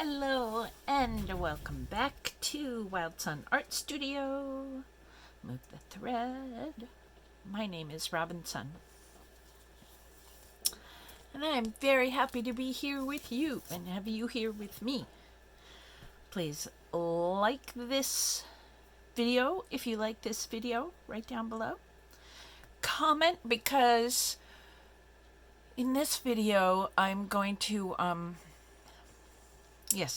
Hello and welcome back to Wildsunne Art Studio. Move the thread. My name is Robinsunne, and I am very happy to be here with you and have you here with me. Please like this video if you like this video right down below. Comment, because in this video I'm going to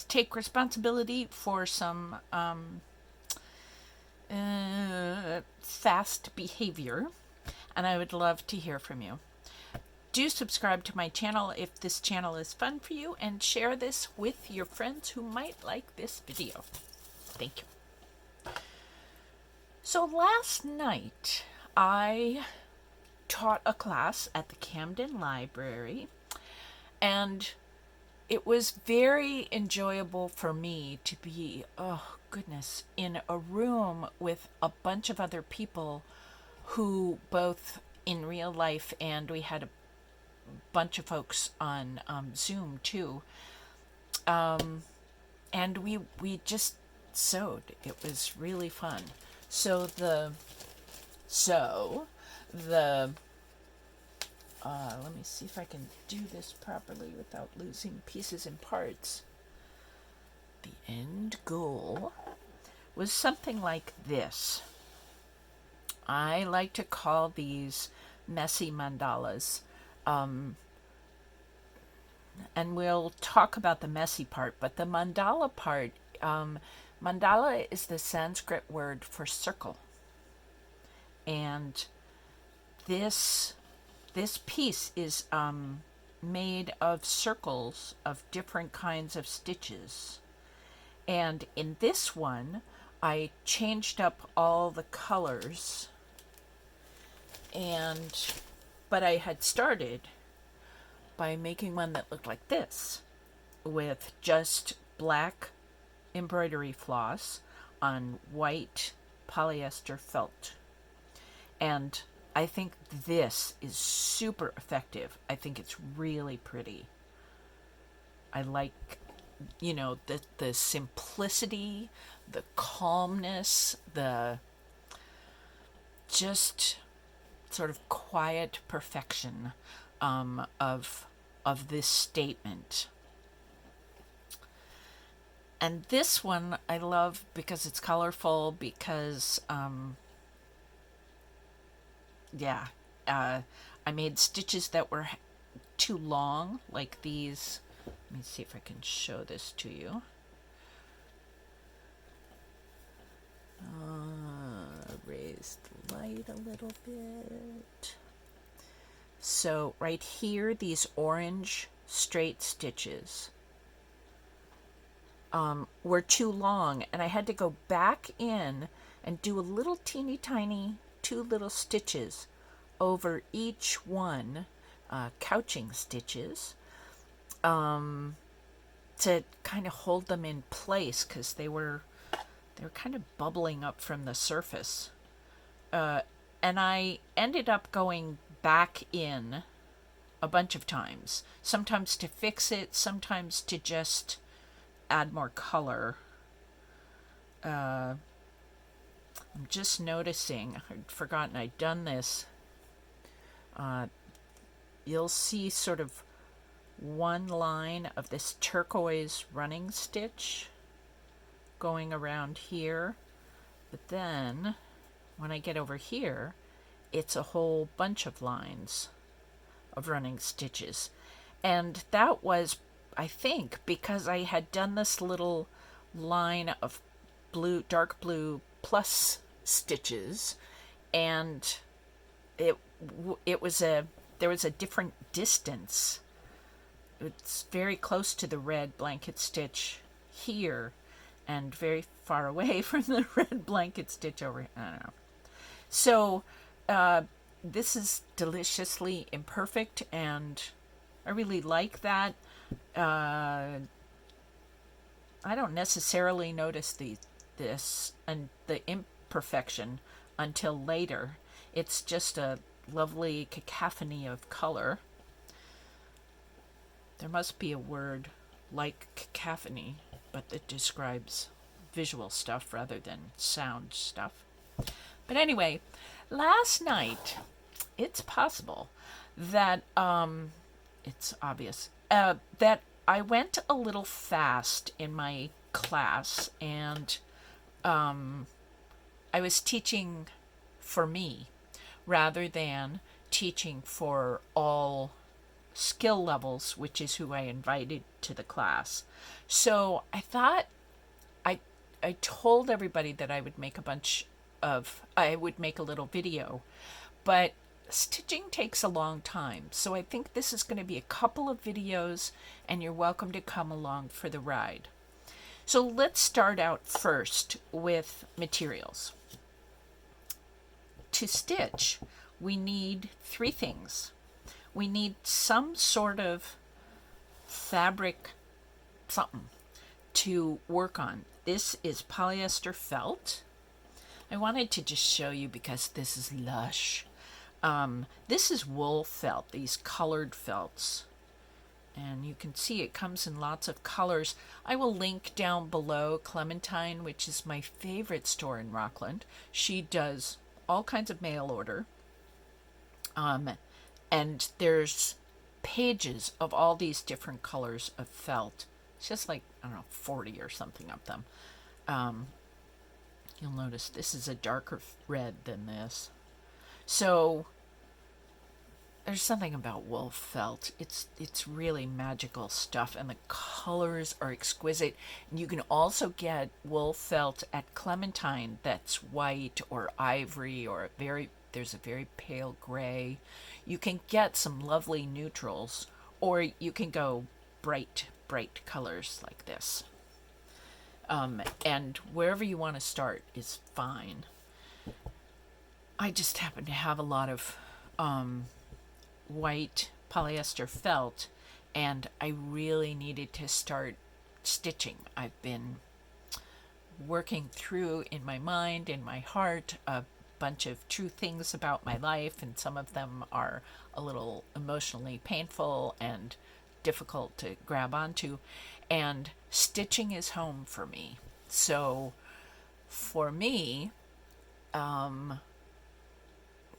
take responsibility for some fast behavior, and I would love to hear from you. Do subscribe to my channel if this channel is fun for you, and share this with your friends who might like this video. Thank you. So last night I taught a class at the Camden Library, and it was very enjoyable for me to be, in a room with a bunch of other people who, both in real life, and we had a bunch of folks on Zoom too. And we just sewed. It was really fun. Let me see if I can do this properly without losing pieces and parts. The end goal was something like this. I like to call these messy mandalas. And we'll talk about the messy part, but the mandala part, mandala is the Sanskrit word for circle. And this piece is made of circles of different kinds of stitches. And in this one, I changed up all the colors, but I had started by making one that looked like this, with just black embroidery floss on white polyester felt. And I think this is super effective. I think it's really pretty. I like, the simplicity, the calmness, the just sort of quiet perfection of this statement. And this one I love because it's colorful, because I made stitches that were too long, like these. Let me see if I can show this to you. Raise the light a little bit. So right here, these orange straight stitches were too long, and I had to go back in and do a little teeny tiny 2 little stitches over each one, couching stitches, to kind of hold them in place, because they were kind of bubbling up from the surface. And I ended up going back in a bunch of times, sometimes to fix it, sometimes to just add more color. I'm just noticing, I'd forgotten I'd done this. You'll see sort of one line of this turquoise running stitch going around here, but then when I get over here, it's a whole bunch of lines of running stitches. And that was, I think, because I had done this little line of blue, dark blue plus stitches, and there was a different distance. It's very close to the red blanket stitch here, and very far away from the red blanket stitch over here. I don't know. So this is deliciously imperfect, and I really like that. I don't necessarily notice this and the imperfection until later. It's just a lovely cacophony of color. There must be a word like cacophony, but it describes visual stuff rather than sound stuff. But anyway, last night, it's possible that it's obvious that I went a little fast in my class, and I was teaching for me rather than teaching for all skill levels, which is who I invited to the class. So I thought I I told everybody that I would make a little video, but stitching takes a long time. So I think this is going to be a couple of videos, and you're welcome to come along for the ride. So let's start out first with materials. To stitch, we need three things. We need some sort of fabric something to work on. This is polyester felt. I wanted to just show you because this is lush. This is wool felt, these colored felts. And you can see it comes in lots of colors. I will link down below Clementine, which is my favorite store in Rockland. She does all kinds of mail order. And there's pages of all these different colors of felt. It's just like, I don't know, 40 or something of them. You'll notice this is a darker red than this. So there's something about wool felt. It's really magical stuff, and the colors are exquisite. And you can also get wool felt at Clementine that's white or ivory, or there's a very pale gray. You can get some lovely neutrals, or you can go bright colors like this. And wherever you want to start is fine. I just happen to have a lot of white polyester felt, and I really needed to start stitching. I've been working through in my mind, in my heart, a bunch of true things about my life, and some of them are a little emotionally painful and difficult to grab onto, and stitching is home for me. So for me,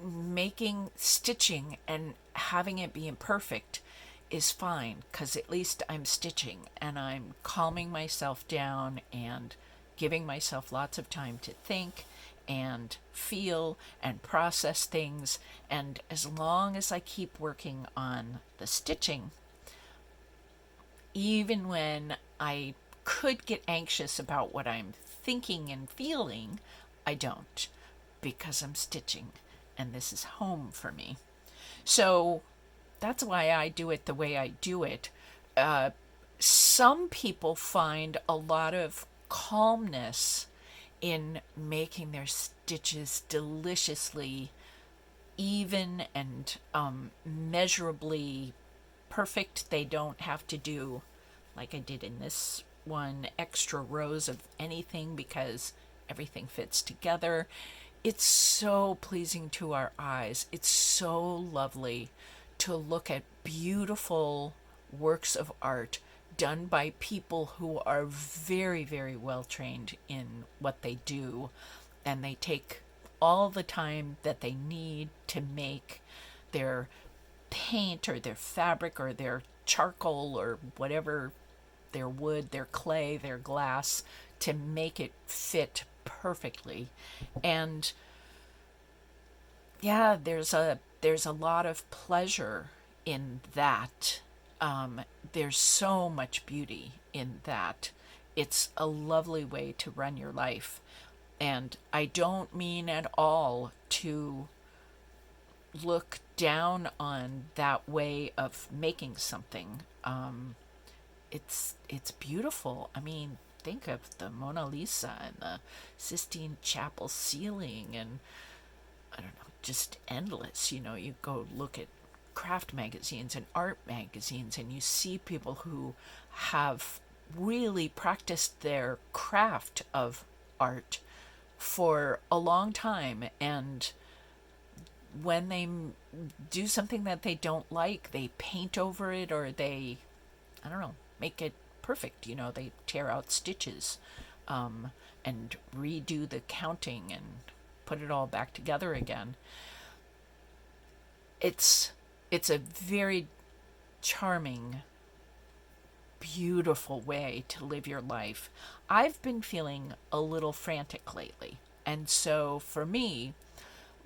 making stitching and having it be imperfect is fine, because at least I'm stitching and I'm calming myself down and giving myself lots of time to think and feel and process things. And as long as I keep working on the stitching, even when I could get anxious about what I'm thinking and feeling, I don't, because I'm stitching, and this is home for me. So that's why I do it the way I do it. Some people find a lot of calmness in making their stitches deliciously even and measurably perfect. They don't have to do, like I did in this one, extra rows of anything because everything fits together. It's so pleasing to our eyes. It's so lovely to look at beautiful works of art done by people who are very, very well trained in what they do, and they take all the time that they need to make their paint or their fabric or their charcoal or whatever, their wood, their clay, their glass, to make it fit perfectly. And yeah, there's a lot of pleasure in that. There's so much beauty in that. It's a lovely way to run your life. And I don't mean at all to look down on that way of making something. It's beautiful. I mean, think of the Mona Lisa and the Sistine Chapel ceiling, and I don't know, just endless. You know, you go look at craft magazines and art magazines, and you see people who have really practiced their craft of art for a long time, and when they do something that they don't like, they paint over it, or they, I don't know, make it perfect. You know, they tear out stitches and redo the counting and put it all back together again. It's a very charming, beautiful way to live your life. I've been feeling a little frantic lately, and so for me,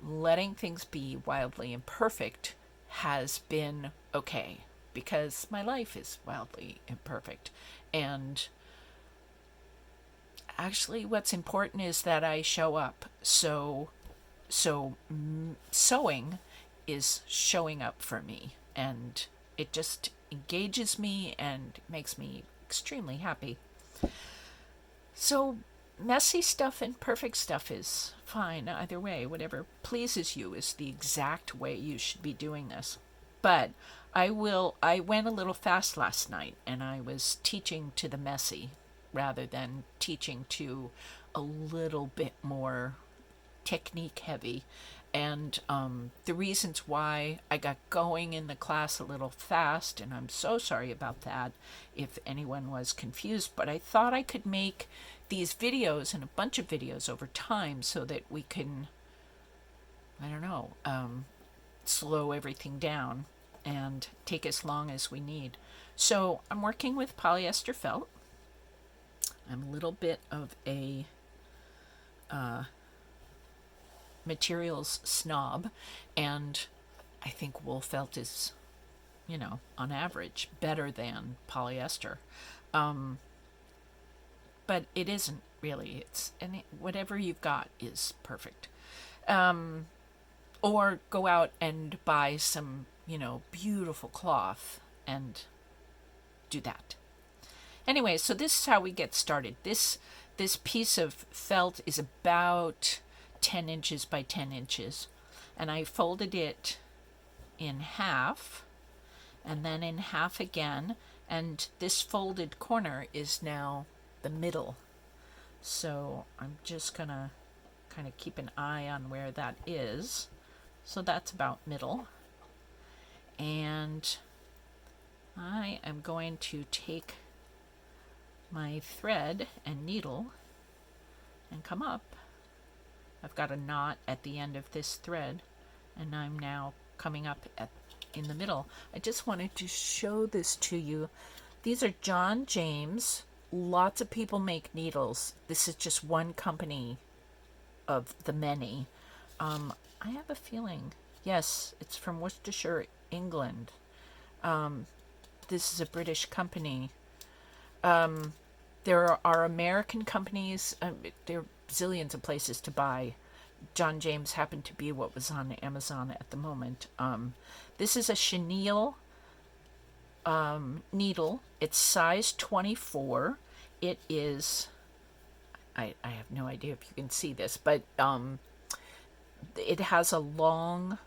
letting things be wildly imperfect has been okay because my life is wildly imperfect. And actually, what's important is that I show up. Sewing is showing up for me, and it just engages me and makes me extremely happy. So messy stuff and perfect stuff is fine either way. Whatever pleases you is the exact way you should be doing this. But I went a little fast last night, and I was teaching to the messy rather than teaching to a little bit more technique heavy. And the reasons why I got going in the class a little fast, and I'm so sorry about that if anyone was confused, but I thought I could make these videos and a bunch of videos over time so that we can, I don't know, slow everything down and take as long as we need. So I'm working with polyester felt. I'm a little bit of a materials snob, and I think wool felt is, you know, on average better than polyester. But it isn't really. Whatever you've got is perfect. Or go out and buy some, you know, beautiful cloth and do that. Anyway, so this is how we get started. This piece of felt is about 10 inches by 10 inches, and I folded it in half and then in half again, and this folded corner is now the middle. So I'm just gonna kind of keep an eye on where that is. So that's about middle, and I am going to take my thread and needle and come up. I've got a knot at the end of this thread, and I'm now coming up in the middle. I just wanted to show this to you. These are John James. Lots of people make needles. This is just one company of the many. I have a feeling, yes, it's from Worcestershire, England. This is a British company. There are American companies. There are zillions of places to buy. John James happened to be what was on Amazon at the moment. This is a chenille needle. It's size 24. It is, I have no idea if you can see this, but it has a long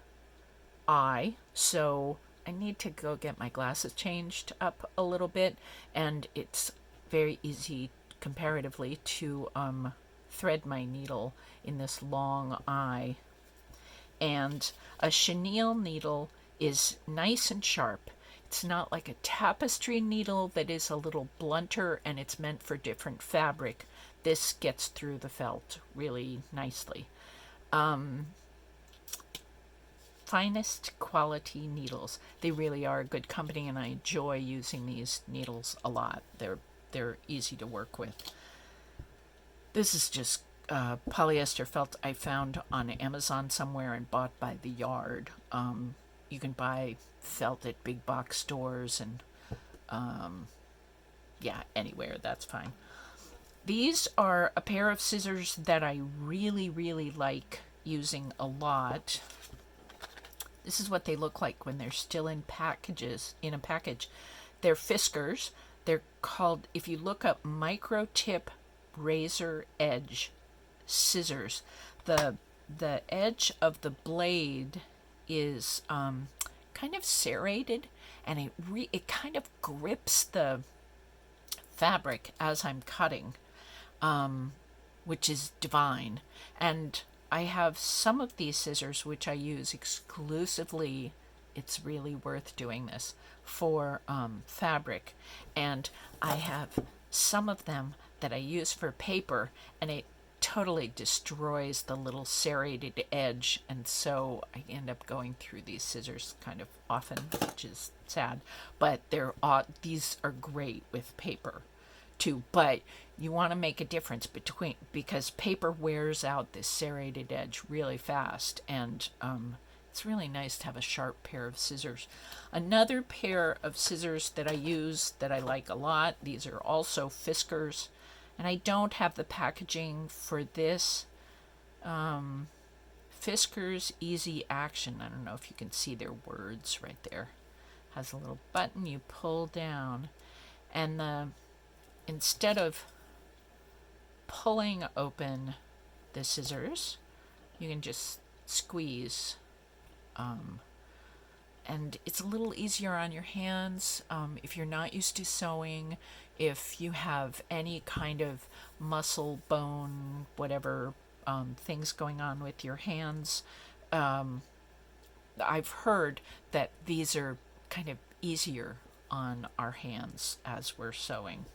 eye, so I need to go get my glasses changed up a little bit, and it's very easy comparatively to thread my needle in this long eye. And a chenille needle is nice and sharp. It's not like a tapestry needle that is a little blunter and it's meant for different fabric. This gets through the felt really nicely. Finest quality needles. They really are a good company, and I enjoy using these needles a lot. They're easy to work with. This is just polyester felt I found on Amazon somewhere and bought by the yard. You can buy felt at big box stores and yeah, anywhere, that's fine. These are a pair of scissors that I really, really like using a lot. This is what they look like when they're still in a package. They're Fiskars. They're called, if you look up micro tip razor edge scissors, the edge of the blade is kind of serrated, and it kind of grips the fabric as I'm cutting, which is divine. And I have some of these scissors which I use exclusively it's really worth doing this for fabric. And I have some of them that I use for paper, and it totally destroys the little serrated edge, and so I end up going through these scissors kind of often, which is sad. But these are great with paper too, but you want to make a difference because paper wears out this serrated edge really fast, and it's really nice to have a sharp pair of scissors. Another pair of scissors that I use that I like a lot, these are also Fiskars, and I don't have the packaging for this. Fiskars Easy Action. I don't know if you can see their words right there. Has a little button you pull down, and instead of pulling open the scissors, you can just squeeze. And it's a little easier on your hands if you're not used to sewing, if you have any kind of muscle, bone, whatever things going on with your hands. I've heard that these are kind of easier on our hands as we're sewing.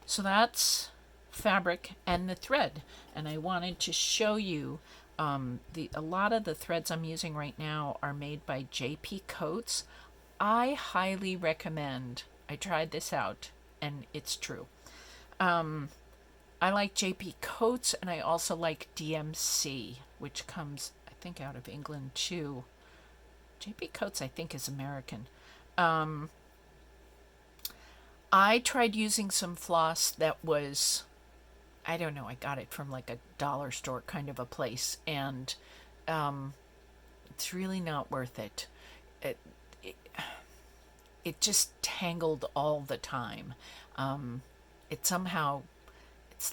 So that's fabric and the thread, and I wanted to show you a lot of the threads I'm using right now are made by JP Coats. I highly recommend. I tried this out, and it's true. I like JP Coats, and I also like DMC, which comes, I think, out of England too. JP Coats, I think, is American. I tried using some floss that was, I don't know, I got it from like a dollar store kind of a place, and it's really not worth it. It just tangled all the time. It's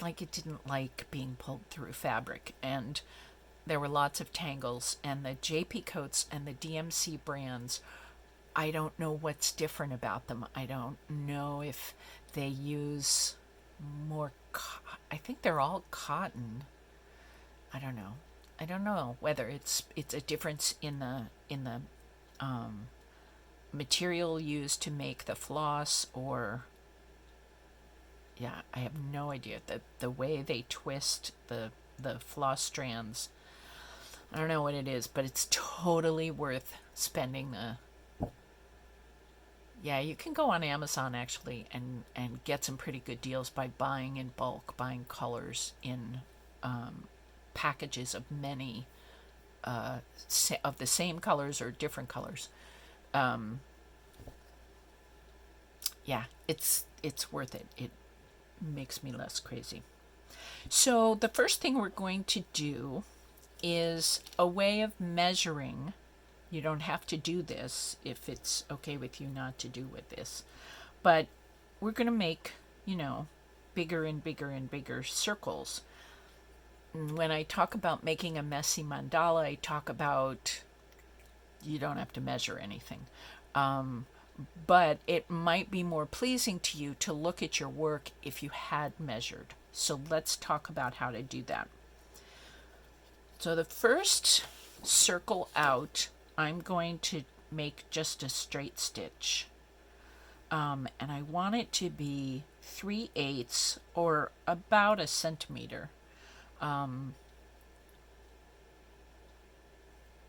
like it didn't like being pulled through fabric, and there were lots of tangles. And the JP Coats and the DMC brands, I don't know what's different about them. I don't know if they use more. I think they're all cotton. I don't know. I don't know whether it's a difference in the material used to make the floss, or yeah, I have no idea. The way they twist the floss strands, I don't know what it is, but it's totally worth spending the. Yeah, you can go on Amazon actually and get some pretty good deals by buying in bulk, buying colors in packages of many of the same colors or different colors. Yeah, it's worth it. It makes me less crazy. So the first thing we're going to do is a way of measuring. You don't have to do this if it's okay with you not to do with this. But we're going to make, bigger and bigger and bigger circles. And when I talk about making a messy mandala, I talk about you don't have to measure anything. But it might be more pleasing to you to look at your work if you had measured. So let's talk about how to do that. So the first circle out, I'm going to make just a straight stitch. And I want it to be 3/8 or about a centimeter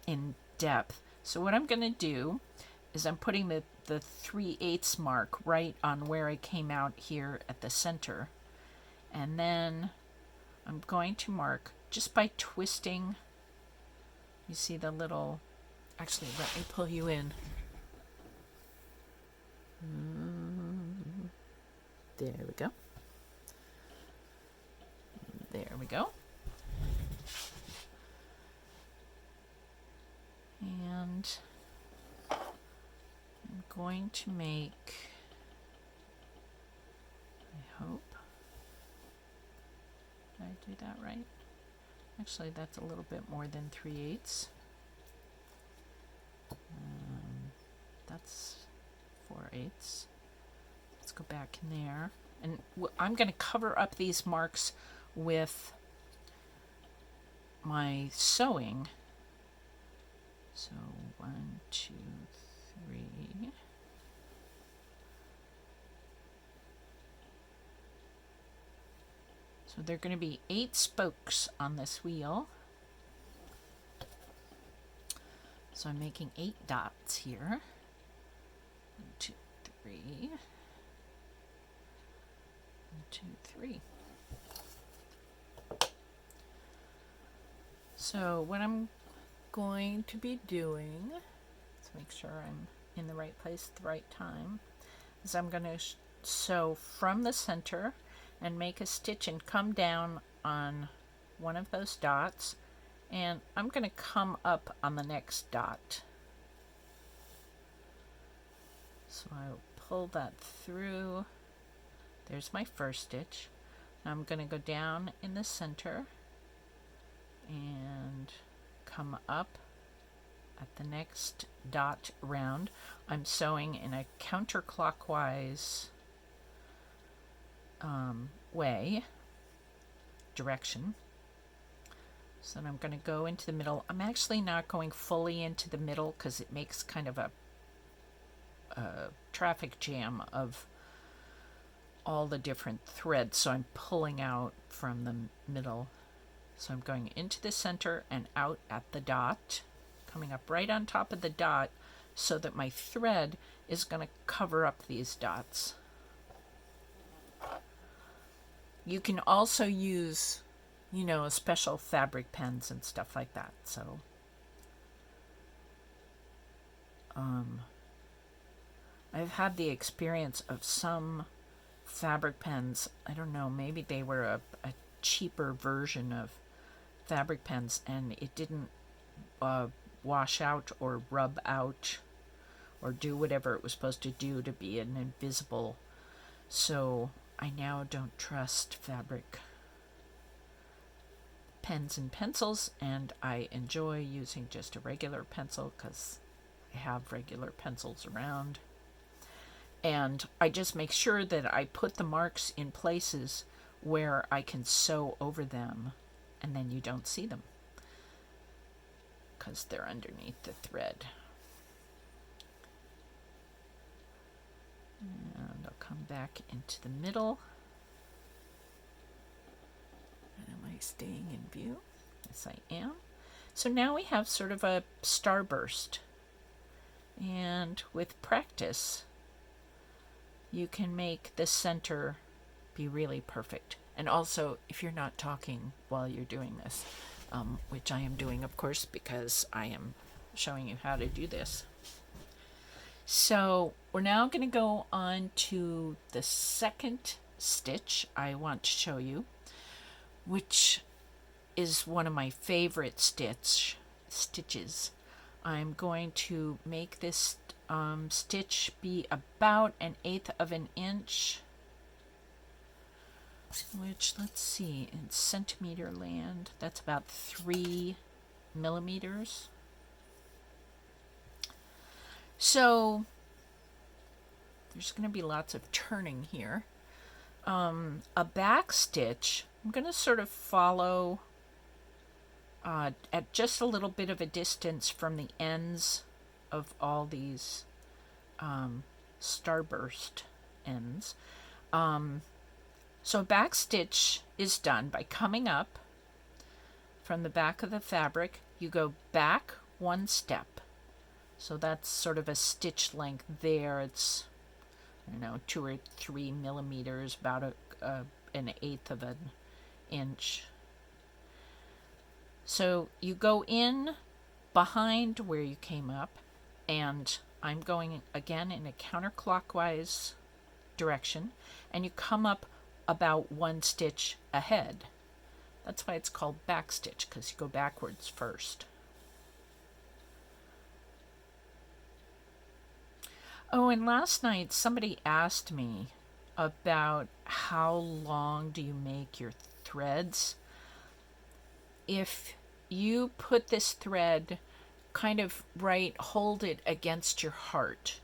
in depth. So what I'm going to do is I'm putting the 3/8 mark right on where I came out here at the center. And then I'm going to mark just by twisting. You see the little. Actually, let me pull you in. There we go. There we go. And I'm going to make, I hope, did I do that right? Actually, that's a little bit more than 3/8. That's 4/8. Let's go back in there. And I'm going to cover up these marks with my sewing. So 1, 2, 3. So there are going to be 8 spokes on this wheel. So I'm making 8 dots here. 1, 2, 3. 1, 2, 3. So what I'm going to be doing, let's make sure I'm in the right place at the right time, is I'm going to sew from the center and make a stitch and come down on one of those dots, and I'm going to come up on the next dot. So I'll pull that through. There's my first stitch. I'm going to go down in the center and come up at the next dot round. I'm sewing in a counterclockwise direction. So then I'm going to go into the middle. I'm actually not going fully into the middle because it makes kind of a traffic jam of all the different threads. So I'm pulling out from the middle. So I'm going into the center and out at the dot, coming up right on top of the dot so that my thread is going to cover up these dots. You can also use, special fabric pens and stuff like that. So I've had the experience of some fabric pens. I don't know, maybe they were a cheaper version of fabric pens and it didn't wash out or rub out or do whatever it was supposed to do to be an invisible. So I now don't trust fabric pens and pencils, and I enjoy using just a regular pencil because I have regular pencils around. And I just make sure that I put the marks in places where I can sew over them, and then you don't see them because they're underneath the thread. And I'll come back into the middle. And am I staying in view? Yes, I am. So now we have sort of a starburst. And with practice, you can make the center be really perfect. And also, if you're not talking while you're doing this, which I am doing, of course, because I am showing you how to do this. So we're now going to go on to the second stitch I want to show you, which is one of my favorite stitches. I'm going to make this stitch be about 1/8 of an inch, which, let's see, in centimeter land, that's about 3 millimeters. So there's going to be lots of turning here. A back stitch, I'm going to sort of follow at just a little bit of a distance from the ends of all these starburst ends. So a back stitch is done by coming up from the back of the fabric. You go back 1 step. So that's sort of a stitch length there. It's, 2 or 3 millimeters, about 1/8 of an inch. So you go in behind where you came up, and I'm going again in a counterclockwise direction, and you come up about 1 stitch ahead. That's why it's called back stitch, because you go backwards first. Oh, and last night somebody asked me about how long do you make your threads. If you put this thread kind of hold it against your heart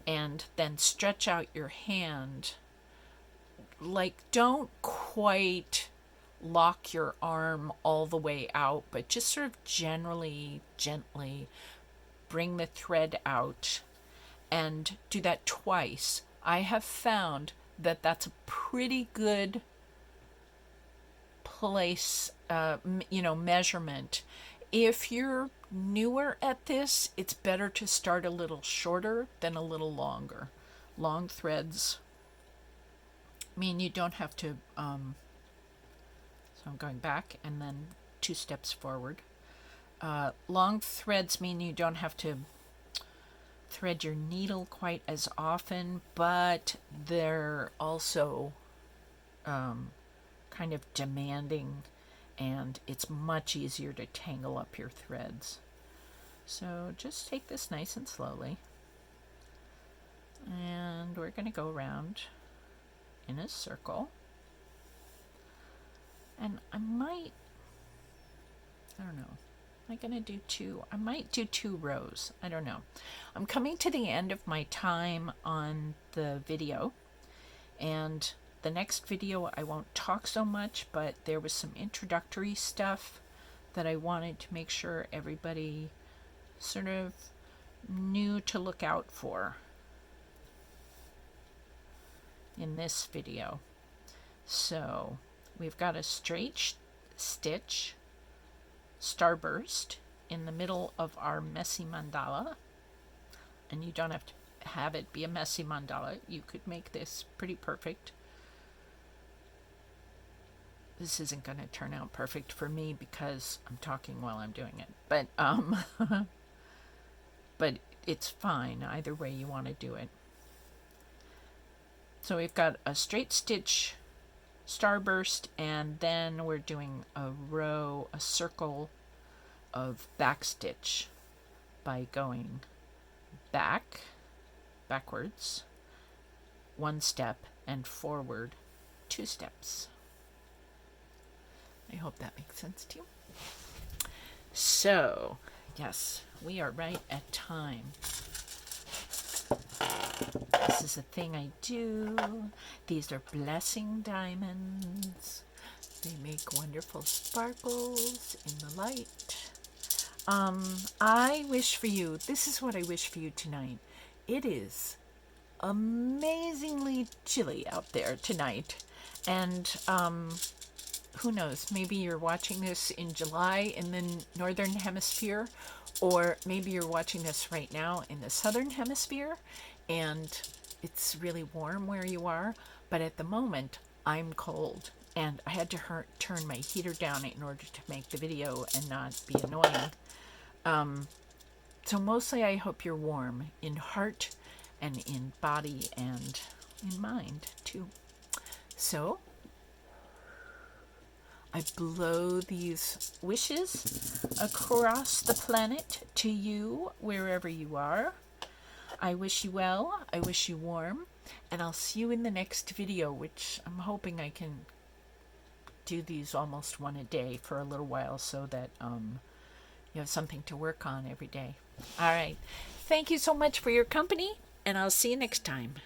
and then stretch out your hand, don't quite lock your arm all the way out, but just sort of gently bring the thread out and do that twice, I have found that that's a pretty good place, measurement. If you're newer at this, it's better to start a little shorter than a little longer. Long threads mean you don't have to, so I'm going back and then 2 steps forward. Long threads mean you don't have to thread your needle quite as often, but they're also kind of demanding, and it's much easier to tangle up your threads. So just take this nice and slowly, and we're going to go around in a circle. And I don't know, am I going to do 2? I might do 2 rows. I don't know. I'm coming to the end of my time on the video, and the next video I won't talk so much, but there was some introductory stuff that I wanted to make sure everybody sort of knew to look out for in this video. So we've got a straight stitch starburst in the middle of our messy mandala, and you don't have to have it be a messy mandala. You could make this pretty perfect. This isn't going to turn out perfect for me because I'm talking while I'm doing it, but but it's fine either way you want to do it. So we've got a straight stitch starburst, and then we're doing a circle of back stitch by going backwards 1 step and forward 2 steps. I hope that makes sense to you. So, yes, we are right at time. This is a thing I do. These are blessing diamonds. They make wonderful sparkles in the light. I wish for you, this is what I wish for you tonight. It is amazingly chilly out there tonight. And who knows, maybe you're watching this in July in the Northern Hemisphere, or maybe you're watching this right now in the Southern Hemisphere, and it's really warm where you are. But at the moment, I'm cold, and I had to turn my heater down in order to make the video and not be annoying. So mostly I hope you're warm in heart and in body and in mind too. So I blow these wishes across the planet to you wherever you are. I wish you well, I wish you warm, and I'll see you in the next video, which I'm hoping I can do these almost one a day for a little while so that you have something to work on every day. All right. Thank you so much for your company, and I'll see you next time.